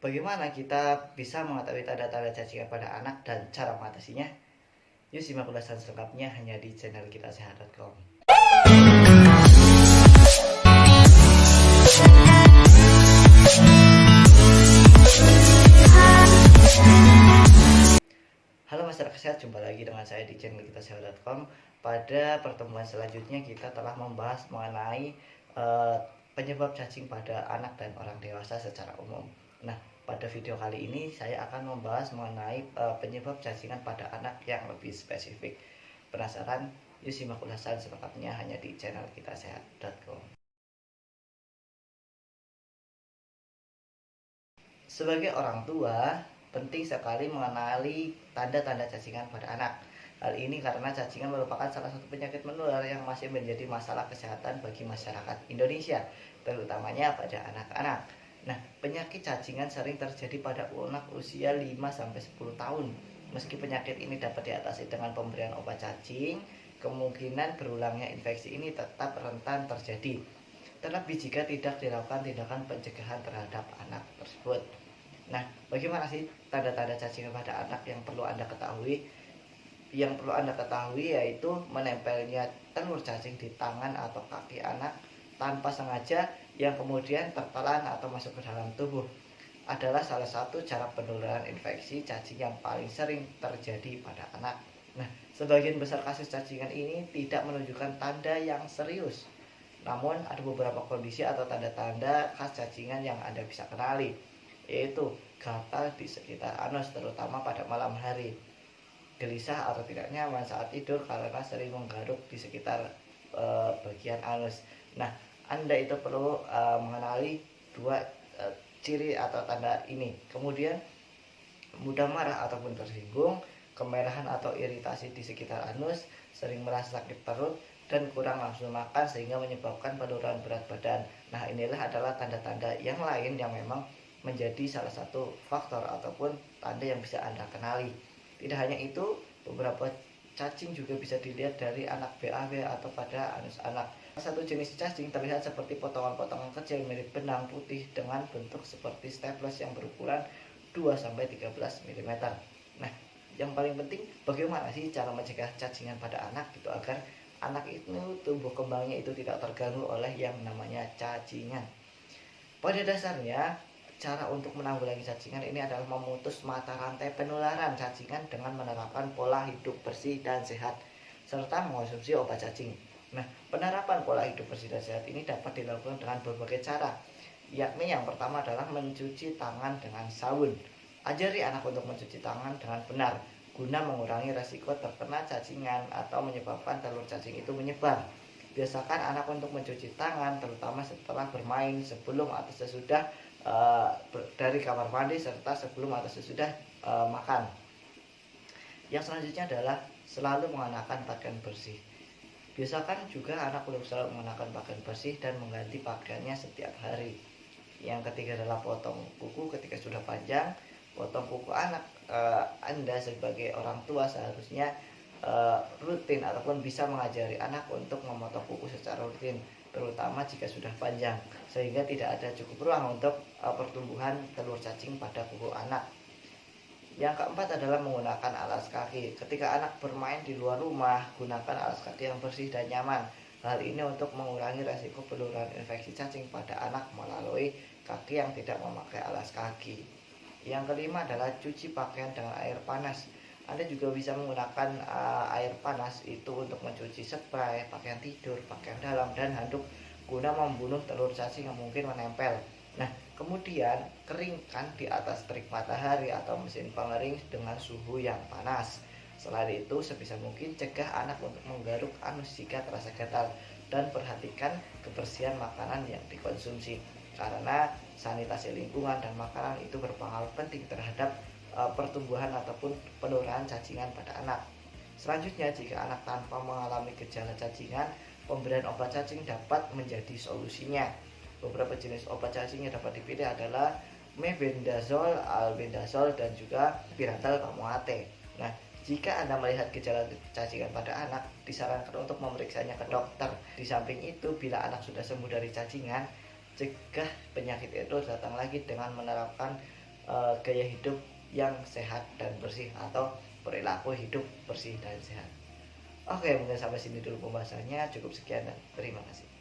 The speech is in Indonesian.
Bagaimana kita bisa mengetahui tanda-tanda cacingan pada anak dan cara mengatasinya? Yuk simak ulasan selengkapnya hanya di channel kita sehat.com. Halo masyarakat sehat, jumpa lagi dengan saya di channel kita sehat.com. Pada pertemuan selanjutnya kita telah membahas mengenai penyebab cacing pada anak dan orang dewasa secara umum. Nah, pada video kali ini saya akan membahas mengenai penyebab cacingan pada anak yang lebih spesifik. Penasaran? Yuk simak ulasan selengkapnya hanya di channel kita sehat.com. Sebagai orang tua, penting sekali mengenali tanda-tanda cacingan pada anak. Hal ini karena cacingan merupakan salah satu penyakit menular yang masih menjadi masalah kesehatan bagi masyarakat Indonesia, terutamanya pada anak-anak. Nah, penyakit cacingan sering terjadi pada anak usia 5-10 tahun. Meski penyakit ini dapat diatasi dengan pemberian obat cacing, kemungkinan berulangnya infeksi ini tetap rentan terjadi. Terlebih jika tidak dilakukan tindakan pencegahan terhadap anak tersebut. Nah, bagaimana sih tanda-tanda cacingan pada anak yang perlu Anda ketahui? Yang perlu Anda ketahui yaitu menempelnya telur cacing di tangan atau kaki anak tanpa sengaja yang kemudian tertelan atau masuk ke dalam tubuh adalah salah satu cara penularan infeksi cacing yang paling sering terjadi pada anak. Nah, sebagian besar kasus cacingan ini tidak menunjukkan tanda yang serius. Namun ada beberapa kondisi atau tanda-tanda khas cacingan yang Anda bisa kenali, yaitu gatal di sekitar anus terutama pada malam hari, gelisah atau tidak nyaman saat tidur karena sering menggaruk di sekitar bagian anus. Nah, Anda itu perlu mengenali dua ciri atau tanda ini. Kemudian mudah marah ataupun tersinggung, kemerahan atau iritasi di sekitar anus, sering merasa sakit perut, dan kurang nafsu makan sehingga menyebabkan penurunan berat badan. Nah, inilah adalah tanda-tanda yang lain yang memang menjadi salah satu faktor ataupun tanda yang bisa Anda kenali. Tidak hanya itu, beberapa cacing juga bisa dilihat dari anak BAB atau pada anus anak. Satu jenis cacing terlihat seperti potongan-potongan kecil mirip benang putih dengan bentuk seperti staples yang berukuran 2-13 mm. Nah, yang paling penting bagaimana sih cara mencegah cacingan pada anak gitu agar anak itu tumbuh kembangnya itu tidak terganggu oleh yang namanya cacingan. Pada dasarnya, cara untuk menanggulangi cacingan ini adalah memutus mata rantai penularan cacingan dengan menerapkan pola hidup bersih dan sehat serta mengonsumsi obat cacing. Nah, penerapan pola hidup bersih dan sehat ini dapat dilakukan dengan berbagai cara, yakni yang pertama adalah mencuci tangan dengan sabun. Ajari anak untuk mencuci tangan dengan benar guna mengurangi resiko terkena cacingan atau menyebabkan telur cacing itu menyebar. Biasakan anak untuk mencuci tangan terutama setelah bermain, sebelum atau sesudah dari kamar mandi, serta sebelum atau sesudah makan. Yang selanjutnya adalah selalu mengenakan pakaian bersih. Biasakan juga anak untuk selalu mengenakan pakaian bersih dan mengganti pakaiannya setiap hari. Yang ketiga adalah potong kuku ketika sudah panjang. Potong kuku anak, Anda sebagai orang tua seharusnya rutin ataupun bisa mengajari anak untuk memotong kuku secara rutin, terutama jika sudah panjang, sehingga tidak ada cukup ruang untuk pertumbuhan telur cacing pada kuku anak. Yang keempat adalah menggunakan alas kaki. Ketika anak bermain di luar rumah, gunakan alas kaki yang bersih dan nyaman. Hal ini untuk mengurangi resiko penularan infeksi cacing pada anak melalui kaki yang tidak memakai alas kaki. Yang kelima adalah cuci pakaian dengan air panas. Anda juga bisa menggunakan air panas itu untuk mencuci spray, pakaian tidur, pakaian dalam, dan handuk guna membunuh telur cacing yang mungkin menempel. Nah, kemudian keringkan di atas terik matahari atau mesin pengering dengan suhu yang panas. Selain itu, sebisa mungkin cegah anak untuk menggaruk anus jika terasa gatal, dan perhatikan kebersihan makanan yang dikonsumsi karena sanitasi lingkungan dan makanan itu berpengaruh penting terhadap pertumbuhan ataupun penularan cacingan pada anak. Selanjutnya, jika anak tanpa mengalami gejala cacingan, pemberian obat cacing dapat menjadi solusinya. Beberapa jenis obat cacing yang dapat dipilih adalah mebendazole, albendazole, dan juga piratal kamoate. Nah, jika Anda melihat gejala cacingan pada anak, disarankan untuk memeriksanya ke dokter. Di samping itu, bila anak sudah sembuh dari cacingan, cegah penyakit itu datang lagi dengan menerapkan gaya hidup yang sehat dan bersih atau perilaku hidup bersih dan sehat. Oke, mungkin sampai sini dulu pembahasannya. Cukup sekian dan terima kasih.